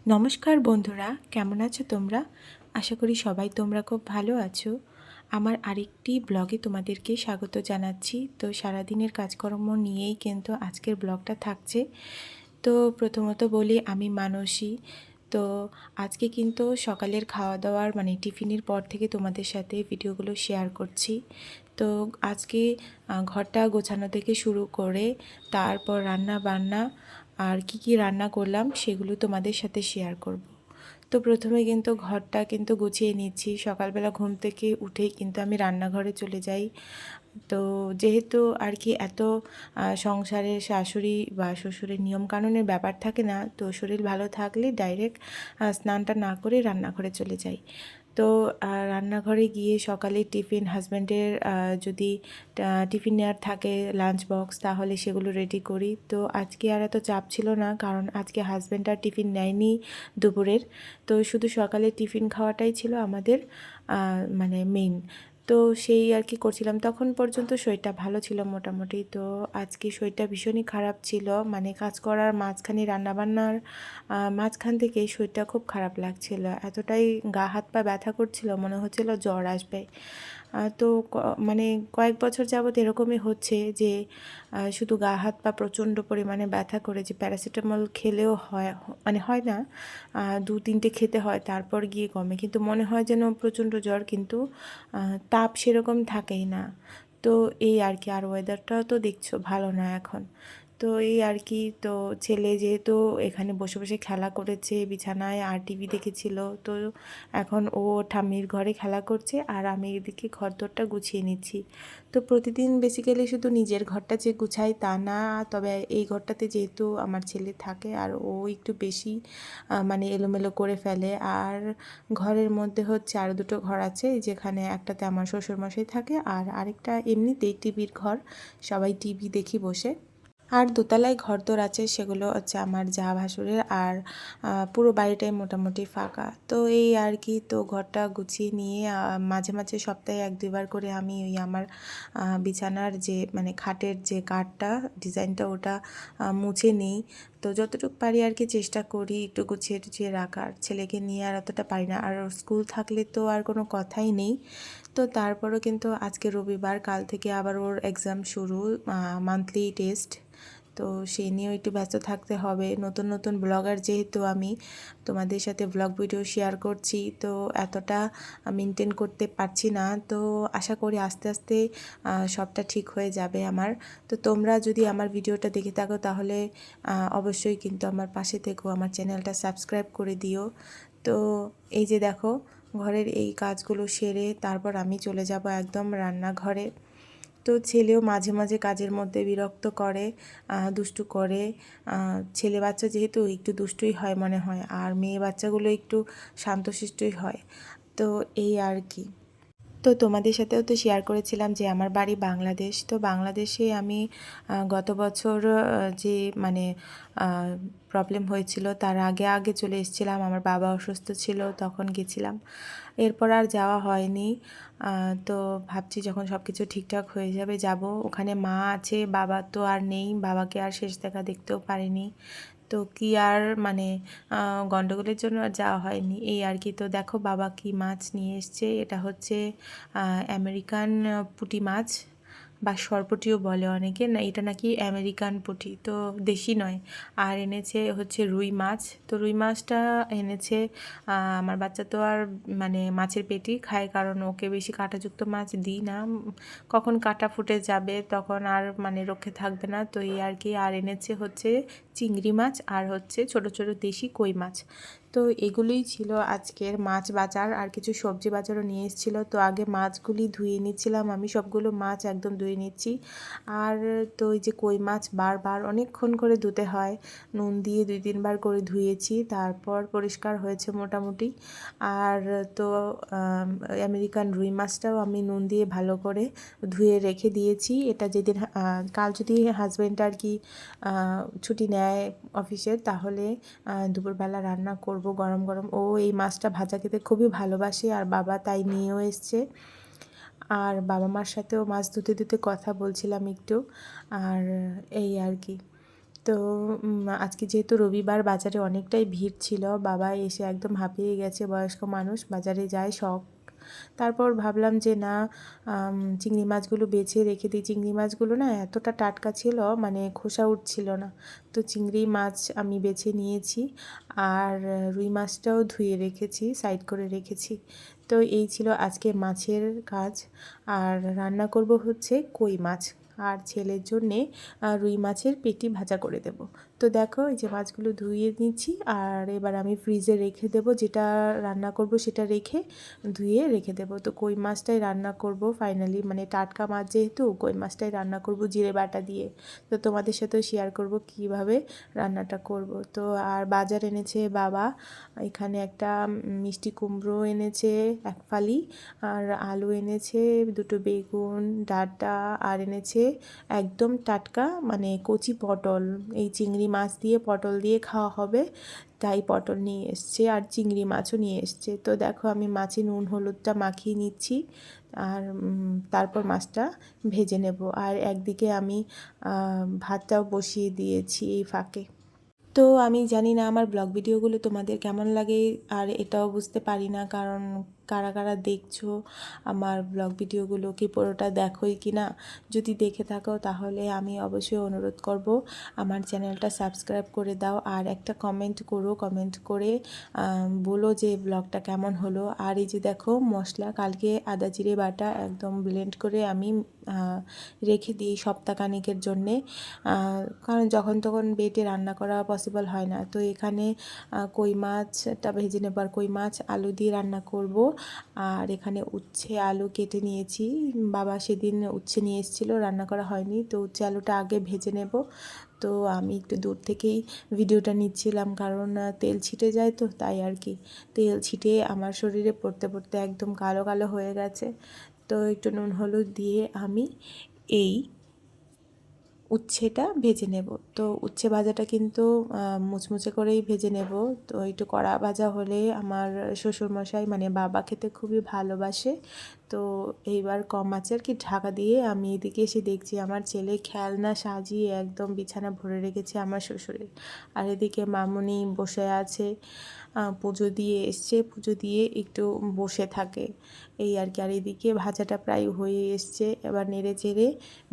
নমস্কার বন্ধুরা, কেমন আছো তোমরা? আশা করি সবাই তোমরা খুব ভালো আছো। আমার আরেকটি ব্লগে তোমাদেরকে স্বাগত জানাচ্ছি। তো সারাদিনের কাজকর্ম নিয়েই কিন্তু আজকের ব্লগটা থাকছে। তো প্রথমত বলি, আমি মানসী। তো আজকে কিন্তু সকালের খাওয়া দাওয়ার টিফিনের পর থেকে তোমাদের সাথে ভিডিওগুলো শেয়ার করছি। তো আজকে ঘরটা গোছানো থেকে শুরু করে তারপর রান্না বান্না আর কি রান্না করলাম সেগুলো তোমাদের সাথে শেয়ার করব। তো প্রথমে কিন্তু ঘরটা কিন্তু গুছিয়ে নিচ্ছি। সকালবেলা ঘুম থেকে উঠেই কিন্তু আমি রান্নাঘরে চলে যাই। তো যেহেতু আর কি এত সংসারের শাশুড়ি বা শ্বশুরের নিয়মকানুনের ব্যাপার থাকে না, তো শরীর ভালো থাকলে ডাইরেক্ট স্নানটা না করে রান্নাঘরে চলে যাই। তো রান্নাঘরে গিয়ে সকালে টিফিন হাজব্যান্ডের যদি টিফিন নেওয়ার থাকে লাঞ্চ বক্স, তাহলে সেগুলো রেডি করি। তো আজকে আর এত চাপ ছিল না, কারণ আজকে হাজব্যান্ড আর টিফিন নেয়নি দুপুরের। তো শুধু সকালে টিফিন খাওয়াটাই ছিল আমাদের মেইন। তো সেই আর কি করছিলাম। তখন পর্যন্ত শরীরটা ভালো ছিল মোটামুটি। তো আজকে শরীরটা ভীষণই খারাপ ছিল, কাজ করার মাঝখানে রান্নাবান্নার মাঝখান থেকে শরীরটা খুব খারাপ লাগছিল। এতটাই গা হাত পা ব্যথা করছিল, মনে হচ্ছিল জ্বর আসবে। তো কয়েক বছর যাবৎ এরকমই হচ্ছে যে শুধু গা হাত পা প্রচণ্ড পরিমাণে ব্যথা করে, যে প্যারাসিটামল খেলেও হয় না, 2-3টে খেতে হয় তারপর গিয়ে কমে, কিন্তু মনে হয় যেন প্রচণ্ড জ্বর, কিন্তু তাপ সেরকম থাকেই না। তো এই আর কি। আর ওয়েদারটাও তো দেখছো ভালো না এখন। তো এই আর কি। তো ছেলে যেহেতু এখানে বসে বসে খেলা করেছে বিছানায় আর টিভি দেখেছিল, তো এখন ও ঠাম্মির ঘরে খেলা করছে আর আমি এদিকে ঘরদোরটা গুছিয়ে নিচ্ছি। তো প্রতিদিন বেসিক্যালি শুধু নিজের ঘরটা যে গুছাই তা না, তবে এই ঘরটাতে যেহেতু আমার ছেলে থাকে আর ও একটু বেশি এলোমেলো করে ফেলে। আর ঘরের মধ্যে হচ্ছে আরও দুটো ঘর আছে, যেখানে একটাতে আমার শ্বশুরমশাই থাকে আর আরেকটা এমনিতেই টিভির ঘর, সবাই টিভি দেখি বসে। আর দোতলায় ঘরদোর আছে, সেগুলো হচ্ছে আমার যা ভাসুরের। আর পুরো বাড়িটাই মোটামুটি ফাঁকা। তো এই আর কি। তো ঘরটা গুছিয়ে নিয়ে মাঝে মাঝে সপ্তাহে 1-2বার করে আমি ওই আমার বিছানার যে খাটের যে কাঠটা ডিজাইনটা ওটা মুছে নিই। তো যতটুকু পারি আর কি চেষ্টা করি একটু গুছিয়ে টুছিয়ে রাখার। ছেলেকে নিয়ে আর অতটা পারি না, আর স্কুল থাকলে তো আর কোনো কথাই নেই। তো তারপরও কিন্তু আজকে রবিবার, কাল থেকে আবার ওর এক্সাম শুরু, মান্থলি টেস্ট। তো সেই নিয়েও একটু ব্যস্ত থাকতে হবে। নতুন নতুন ব্লগার যেহেতু আমি, তোমাদের সাথে ব্লগ ভিডিও শেয়ার করছি, তো এতটা মেনটেন করতে পারছি না। তো আশা করি আস্তে আস্তে সবটা ঠিক হয়ে যাবে আমার। তো তোমরা যদি আমার ভিডিওটা দেখে থাকো তাহলে অবশ্যই কিন্তু আমার পাশে থেকো, আমার চ্যানেলটা সাবস্ক্রাইব করে দিও। তো এই যে দেখো, ঘরের এই কাজগুলো সেরে তারপর আমি চলে যাব একদম রান্নাঘরে। তো ছেলেও মাঝে মাঝে কাজের মধ্যে বিরক্ত করে, দুষ্টু করে। ছেলে বাচ্চা যেহেতু একটু দুষ্টুই হয় মনে হয়, আর মেয়ে বাচ্চাগুলো একটু শান্তশিষ্টই হয়। তো এই আর কি। তো তোমাদের সাথেও তো শেয়ার করেছিলাম যে আমার বাড়ি বাংলাদেশ। তো বাংলাদেশে আমি গত বছর যে মানে প্রবলেম হয়েছিল তার আগে আগে চলে এসেছিলাম। আমার বাবা অসুস্থ ছিল, তখন গেছিলাম। এরপর আর যাওয়া হয়নি। তো ভাবছি যখন সব কিছু ঠিকঠাক হয়ে যাবে যাব। ওখানে মা আছে, বাবা তো আর নেই, বাবাকে আর শেষ দেখা দেখতেও পারিনি। তো কি আর গন্ডগোলের জন্য আর যাওয়া হয়নি, এই আর কি। তো দেখো বাবা কি মাছ নিয়ে এসছে, এটা হচ্ছে আমেরিকান পুঁটি মাছ বা সরপুঁটিও বলে অনেকে, না এটা নাকি আমেরিকান পুঁটি, তো দেশি নয়। আর এনেছে হচ্ছে রুই মাছ। তো রুই মাছটা এনেছে, আমার বাচ্চা তো আর মাছের পেটি খায়, কারণ ওকে বেশি কাঁটাযুক্ত মাছ দিই না। কখন কাঁটা ফুটে যাবে তখন আর রক্ষে থাকবে না, তো এই আর কি। আর এনেছে হচ্ছে চিংড়ি মাছ আর হচ্ছে ছোট ছোট দেশি কই মাছ। তো এগুলোই ছিল আজকের মাছ বাজার। আর কিছু সবজি বাজারও নিয়ে এসেছিলো। তো আগে মাছগুলি ধুয়ে নিচ্ছিলাম, আমি সবগুলো মাছ একদম ধুয়ে নিচ্ছি। আর তো এই যে কই মাছ বারবার অনেকক্ষণ করে ধুতে হয়, নুন দিয়ে 2-3বার করে ধুয়েছি, তারপর পরিষ্কার হয়েছে মোটামুটি। আর তো আমেরিকান রুই মাছটাও আমি নুন দিয়ে ভালো করে ধুয়ে রেখে দিয়েছি। এটা যেদিন কাল যদি হাজব্যান্ড আর কি ছুটি নেয় অফিসের, তাহলে দুপুরবেলা রান্না করব গরম গরম। ও এই মাছটা ভাজা খেতে খুবই ভালোবাসে, আর বাবা তাই নিয়েও এসছে। আর বাবা মার সাথেও মাছ ধুতে ধুতে কথা বলছিলাম একটু। আর এই আর কি। তো আজকে যেহেতু রবিবার, বাজারে অনেকটাই ভিড় ছিল। বাবা এসে একদম হাঁপিয়ে গেছে, বয়স্ক মানুষ, বাজারে যায় শখ। তারপর ভাবলাম যে না, চিংড়ি মাছগুলো বেছে রেখে দিই। চিংড়ি মাছগুলো না এতটা টাটকা ছিল, মানে খোসা উঠছিল না। তো চিংড়ি মাছ আমি বেছে নিয়েছি, আর রুই মাছটাও ধুয়ে রেখেছি, সাইড করে রেখেছি। তো এই ছিল আজকে মাছের কাজ। আর রান্না করব হচ্ছে কই মাছ, আর ছেলের জন্যে রুই মাছের পেটি ভাজা করে দেব। তো দেখো এই যে মাছগুলো ধুয়ে নিচ্ছি, আর এবার আমি ফ্রিজে রেখে দেব। যেটা রান্না করব সেটা রেখে ধুয়ে রেখে দেব। তো কই মাছটাই রান্না করব ফাইনালি, মানে টাটকা মাছ যেহেতু, কই মাছটাই রান্না করব জিরে বাটা দিয়ে। তো তোমাদের সাথেও শেয়ার করব কিভাবে রান্নাটা করব। তো আর বাজার এনেছে বাবা, এখানে একটা মিষ্টি কুমড়ো এনেছে এক ফালি, আর আলু এনেছে, দুটো বেগুন, ডাঁটা, আর এনেছে একদম টাটকা মানে কচি পটল। এই চিংড়ি মাছ দিয়ে পটল দিয়ে খাওয়া হবে, তাই পটল নিয়ে এসছে, আর চিংড়ি মাছও নিয়ে এসছে। তো দেখো আমি মাছে নুন হলুদটা মাখিয়ে নিচ্ছি, আর তারপর মাছটা ভেজে নেব। আর একদিকে আমি ভাতটাও বসিয়ে দিয়েছি এই ফাঁকে। তো আমি জানি না আমার ব্লগ ভিডিওগুলো তোমাদের কেমন লাগে, আর এটাও বুঝতে পারি না কারণ কারা কারা দেখছো আমার ব্লগ ভিডিওগুলো, কি পুরোটা দেখোই কি না। যদি দেখে থাকো তাহলে আমি অবশ্যই অনুরোধ করব আমার চ্যানেলটা সাবস্ক্রাইব করে দাও, আর একটা কমেন্ট করো, কমেন্ট করে বলো যে ব্লগটা কেমন হলো। আর এই যে দেখো মশলা, কালকে আদা জিরে বাটা একদম ব্লেন্ড করে আমি রেখে দিই সপ্তাহখানেকের জন্যে, কারণ যখন তখন বেটে রান্না করা পসিবল হয় না। তো এখানে কই মাছটা ভেজে নেব, আর কই মাছ আলু দিয়ে রান্না করব। আর এখানে উচ্ছে আলু কেটে নিয়েছি, বাবা সেদিন উচ্ছে নিয়ে এসেছিলো, রান্না করা হয়নি। তো উচ্ছে আলুটা আগে ভেজে নেব। তো আমি একটু দূর থেকেই ভিডিওটা নিচ্ছিলাম, কারণ তেল ছিটে যায়, তো তাই আর কি। তেল ছিটে আমার শরীরে পড়তে পড়তে একদম কালো কালো হয়ে গেছে। তো একটু নুন হলুদ দিয়ে আমি এই উচ্ছেটা ভেজে নেব। তো উচ্ছে ভাজাটা কিন্তু মুচমুচে করেই ভেজে নেব। তো একটু কড়া ভাজা হলে আমার শ্বশুরমশাই মানে বাবা খেতে খুবই ভালোবাসে। তো এইবার কম আছে আর কি, ঢাকা দিয়ে আমি এদিকে এসে দেখছি আমার ছেলে খেলনা সাজিয়ে একদম বিছানা ভরে রেখেছে আমার শ্বশুরের। আর এদিকে মামুনি বসে আছে, পুজো দিয়ে এসছে, পুজো দিয়ে একটু বসে থাকে এই আর কি। আর এদিকে ভাজাটা প্রায় হয়ে এসছে, এবার নেড়ে চেড়ে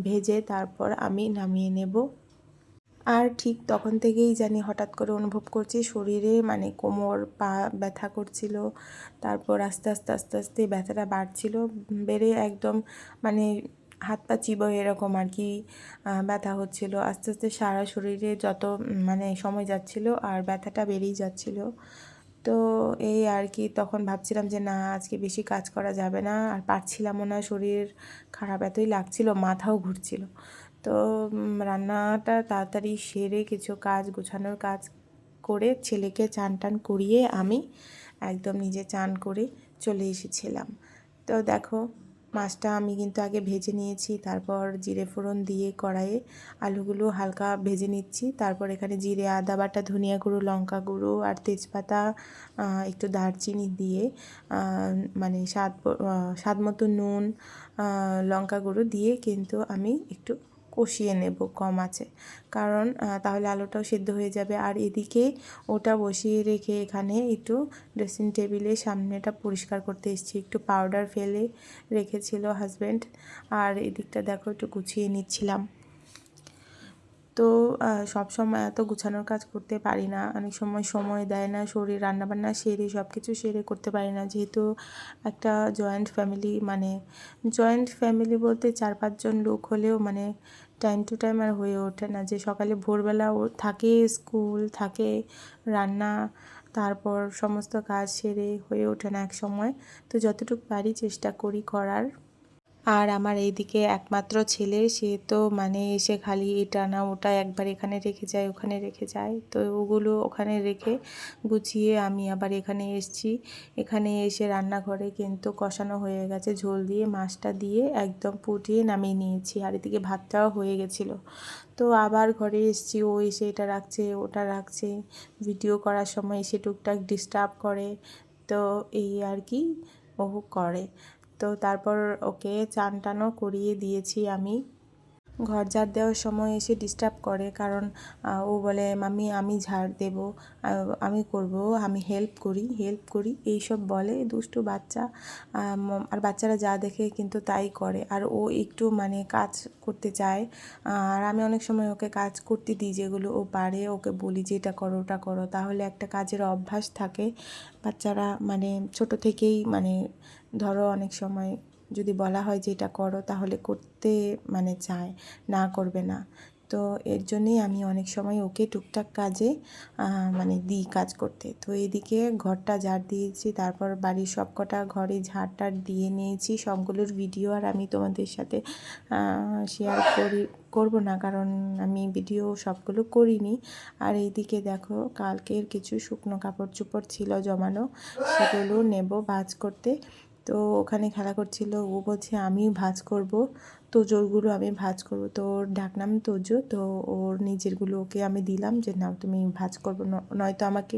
ভেজে তারপর আমি নামিয়ে নেব। আর ঠিক তখন থেকেই জানি হঠাৎ করে অনুভব করছি শরীরে মানে কোমর পা ব্যথা করছিল। তারপর আস্তে আস্তে আস্তে আস্তে ব্যথাটা বাড়ছিল, বেড়ে একদম মানে হাত পা চিবোয় এরকম আর কি ব্যথা হচ্ছিল। আস্তে আস্তে সারা শরীরে যত মানে সময় যাচ্ছিল আর ব্যথাটা বেড়েই যাচ্ছিল। তো এই আর কি, তখন ভাবছিলাম যে না আজকে বেশি কাজ করা যাবে না, আর পারছিলামও না, শরীর খারাপ এতই লাগছিল, মাথাও ঘুরছিল। তো রান্নাটা তাড়াতাড়ি সেরে কিছু কাজ গোছানোর কাজ করে ছেলেকে চান টান করিয়ে আমি একদম নিজে চান করে চলে এসেছিলাম। তো দেখো মাছটা আমি কিন্তু আগে ভেজে নিয়েছি, তারপর জিরে ফোড়ন দিয়ে কড়াইয়ে আলুগুলো হালকা ভেজে নিচ্ছি। তারপর এখানে জিরে আদা বাটা, ধনিয়া গুঁড়ো, লঙ্কা গুঁড়ো আর তেজপাতা, একটু দারচিনি দিয়ে মানে স্বাদ মতো নুন, লঙ্কা গুঁড়ো দিয়ে কিন্তু আমি একটু কষিয়ে নেব কম আছে, কারণ তাহলে আলুটাও সেদ্ধ হয়ে যাবে। আর এদিকে ওটা বসিয়ে রেখে এখানে একটু ড্রেসিং টেবিলের সামনেটা পরিষ্কার করতে এসেছি, একটু পাউডার ফেলে রেখেছিল হাজব্যান্ড। আর এদিকটা দেখো একটু গুছিয়ে নিচ্ছিলাম। তো সব সময় এত গুছানোর কাজ করতে পারি না, অনেক সময় সময় দেয় না শরীর, রান্নাবান্না সেরে সব কিছু সেরে করতে পারি না, যেহেতু একটা জয়েন্ট ফ্যামিলি, মানে জয়েন্ট ফ্যামিলি বলতে 4-5 জন লোক হলেও মানে টাইম টু টাইম আর হয়ে ওঠে না, যে সকালে ভোরবেলা ও থাকে স্কুল, থাকে রান্না, তারপর সমস্ত কাজ সেরে হয়ে ওঠে না এক সময়। তো যতটুকু পারি চেষ্টা করি করার। আর আমার এইদিকে একমাত্র ছেলে, সে তো মানে এসে খালি এটা না ওটা একবার এখানে রেখে যায় ওখানে রেখে যায়, তো ওগুলো ওখানে রেখে গুছিয়ে আমি আবার এখানে এসেছি। এখানে এসে রান্নাঘরে কিন্তু কষানো হয়ে গেছে, ঝোল দিয়ে মাছটা দিয়ে একদম ফুটিয়ে নামিয়ে নিয়েছি, আর এদিকে ভাতটাও হয়ে গেছিলো। তো আবার ঘরে এসেছি, ও এসে এটা রাখছে ওটা রাখছে, ভিডিও করার সময় এসে টুকটাক ডিস্টার্ব করে, তো এই আর কি ও করে। তো তারপর ওকে চান টানও করিয়ে দিয়েছি আমি। ঘর ঝাড় দেওয়ার সময় এসে ডিস্টার্ব করে, কারণ ও বলে মাম্মি আমি ঝাড় দেব, আমি করব, আমি হেল্প করি এইসব বলে, দুষ্টু বাচ্চা। আর বাচ্চারা যা দেখে কিন্তু তাই করে, আর ও একটু মানে কাজ করতে চায়। আর আমি অনেক সময় ওকে কাজ করতে দিই, যেগুলো ও পারে ওকে বলি যে এটা করো ওটা করো, তাহলে একটা কাজের অভ্যাস থাকে। বাচ্চারা মানে ছোট থেকেই মানে ধরো অনেক সময় যদি বলা হয় যে এটা করো, তাহলে করতে মানে চায়, না করবে না। তো এর জন্যেই আমি অনেক সময় ওকে টুকটাক কাজে মানে দিই কাজ করতে। তো এদিকে ঘরটা ঝাড় দিয়েছি, তারপর বাড়ির সব কটা ঘরে ঝাড় টাড় দিয়ে নিয়েছি। সবগুলোর ভিডিও আর আমি তোমাদের সাথে শেয়ার করব না, কারণ আমি ভিডিও সবগুলো করিনি। আর এইদিকে দেখো কালকের কিছু শুকনো কাপড় চোপড় ছিল জমানো, সেগুলো নেব ভাঁজ করতে। তো ওখানে খেলা করছিল, ও বলছে আমি ভাঁজ করব, তোজোরগুলো আমি ভাঁজ করব। তো ওর ডাকনাম তোজো, তো ওর নিজেরগুলো ওকে আমি দিলাম যে নাও তুমি ভাঁজ করবো, নয়তো আমাকে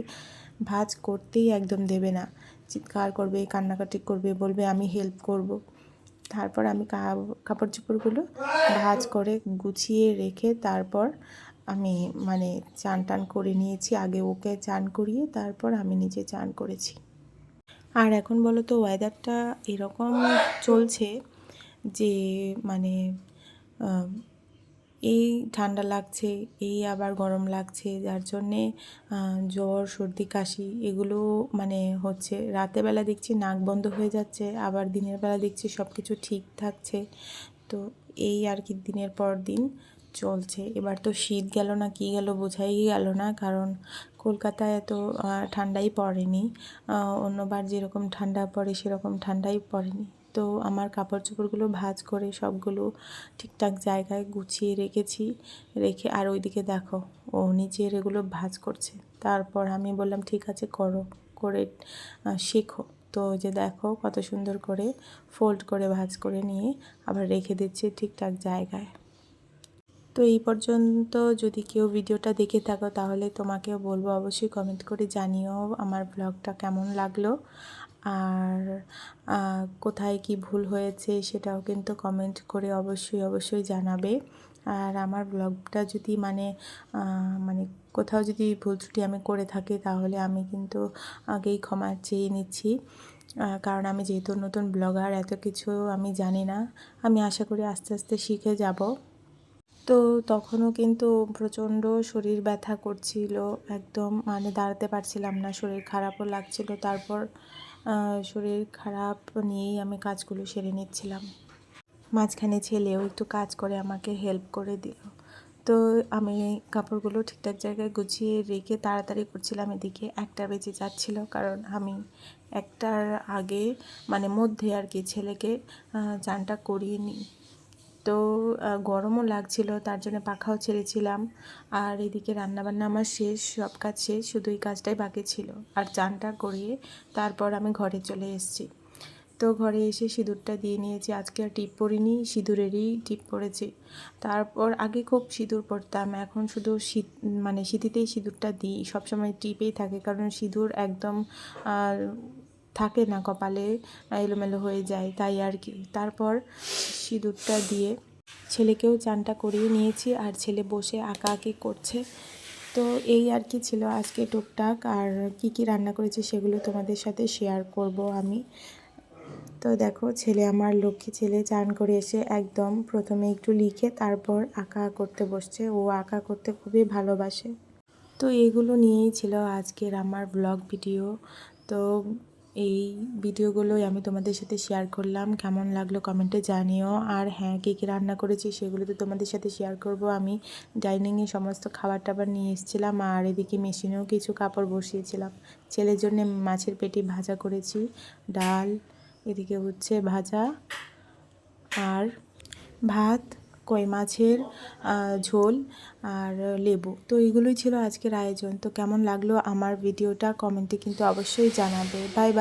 ভাঁজ করতেই একদম দেবে না, চিৎকার করবে, কান্নাকাটি করবে, বলবে আমি হেল্প করব। তারপর আমি কাপড় চোপড়গুলো ভাঁজ করে গুছিয়ে রেখে তারপর আমি মানে চান টান করে নিয়েছি। আগে ওকে চান করিয়ে তারপর আমি নিজে চান করেছি। আর এখন বলো তো ওয়েদারটা এরকম চলছে যে মানে এই ঠান্ডা লাগছে, এই আবার গরম লাগছে, যার জন্যে জ্বর সর্দি কাশি এগুলো মানে হচ্ছে। রাতের বেলা দেখছি নাক বন্ধ হয়ে যাচ্ছে, আবার দিনের বেলা দেখছি সব কিছু ঠিক থাকছে। তো এই আর কি দিনের পর দিন চলছে। এবার তো শীত গেল না কি গেল বোঝাই গেল না, কারণ কলকাতায় এত ঠান্ডাই পড়েনি। অন্যবার যেরকম ঠান্ডা পড়ে সেরকম ঠান্ডাই পড়েনি। তো আমার কাপড় চোপড়গুলো ভাঁজ করে সবগুলো ঠিকঠাক জায়গায় গুছিয়ে রেখে আর ওইদিকে দেখো ও নিচের এগুলো ভাঁজ করছে। তারপর আমি বললাম ঠিক আছে করো, করে শেখো। তো যে দেখো কত সুন্দর করে ফোল্ড করে ভাঁজ করে নিয়ে আবার রেখে দিচ্ছে ঠিকঠাক জায়গায়। তো এই পর্যন্ত যদি কেউ ভিডিওটা দেখে থাকো, তাহলে তোমাকেও বলবো অবশ্যই কমেন্ট করে জানিও আমার ব্লগটা কেমন লাগলো, আর কোথায় কি ভুল হয়েছে সেটাও কিন্তু কমেন্ট করে অবশ্যই জানাবে। আর আমার ব্লগটা যদি মানে মানে কোথাও যদি ভুল ত্রুটি আমি করে থাকি, তাহলে আমি কিন্তু আগেই ক্ষমা চেয়ে নিচ্ছি, কারণ আমি যেহেতু নতুন ব্লগার, এত কিছু আমি জানি না। আমি আশা করি আস্তে আস্তে শিখে যাব। তো তখনও কিন্তু প্রচণ্ড শরীর ব্যথা করছিল, একদম মানে দাঁড়াতে পারছিলাম না, শরীর খারাপও লাগছিল। তারপর শরীর খারাপ নিয়েই আমি কাজগুলো সেরে নিচ্ছিলাম। মাঝখানে ছেলেও একটু কাজ করে আমাকে হেল্প করে দিল। তো আমি কাপড়গুলো ঠিকঠাক জায়গায় গুছিয়ে রেখে তাড়াতাড়ি করছিলাম। এদিকে 1টা বেজে যাচ্ছিল, কারণ আমি 1টার আগে মানে মধ্যে আর কি ছেলেকে চানটা করিয়ে নিই। তো গরমও লাগছিল, তার জন্য পাখাও ছেড়েছিলাম। আর এদিকে রান্নাবান্না আমার শেষ, সব কাজ শেষ, শুধু এই কাজটাই বাকি ছিল। আর চানটা করিয়ে তারপর আমি ঘরে চলে এসেছি। তো ঘরে এসে সিঁদুরটা দিয়ে নিয়েছি, আজকে আর টিপ পরিনি, সিঁদুরেরই টিপ পরেছি। তারপর আগে খুব সিঁদুর পরতাম, এখন শুধু মানে সিঁথিতেই সিঁদুরটা দিই, সবসময় টিপেই থাকে, কারণ সিঁদুর একদম থাকে না কপালে, এলোমেলো হয়ে যায়, তাই আর কি। তারপর সিঁদুরটা দিয়ে ছেলেকেও চানটা করিয়ে নিয়েছি, আর ছেলে বসে আঁকাআঁকি করছে। তো এই আর কি ছিল আজকে টুকটাক, আর কি কি রান্না করেছি সেগুলো তোমাদের সাথে শেয়ার করব আমি। তো দেখো ছেলে আমার লক্ষ্মী ছেলে চান করে এসে একদম প্রথমে একটু লিখে তারপর আঁকা করতে বসছে, ও আঁকা করতে খুবই ভালোবাসে। তো এইগুলো নিয়েই ছিল আজকের আমার ব্লগ ভিডিও। তো এই ভিডিওগুলোই আমি তোমাদের সাথে শেয়ার করলাম, কেমন লাগলো কমেন্টে জানিও। আর হ্যাঁ, কী কী রান্না করেছি সেগুলো তো তোমাদের সাথে শেয়ার করব। আমি ডাইনিংয়ে সমস্ত খাবার টাবার নিয়ে এসেছিলাম, আর এদিকে মেশিনেও কিছু কাপড় বসিয়েছিলাম। ছেলের জন্য মাছের পেটি ভাজা করেছি, ডাল, এদিকে উচ্ছে ভাজা, আর ভাত, কই মাছের ঝোল, আর লেবু। তো এগুলোই ছিল আজকের আয়োজন। তো কেমন লাগলো আমার ভিডিওটা কমেন্টে কিন্তু অবশ্যই জানাবে। Bye bye.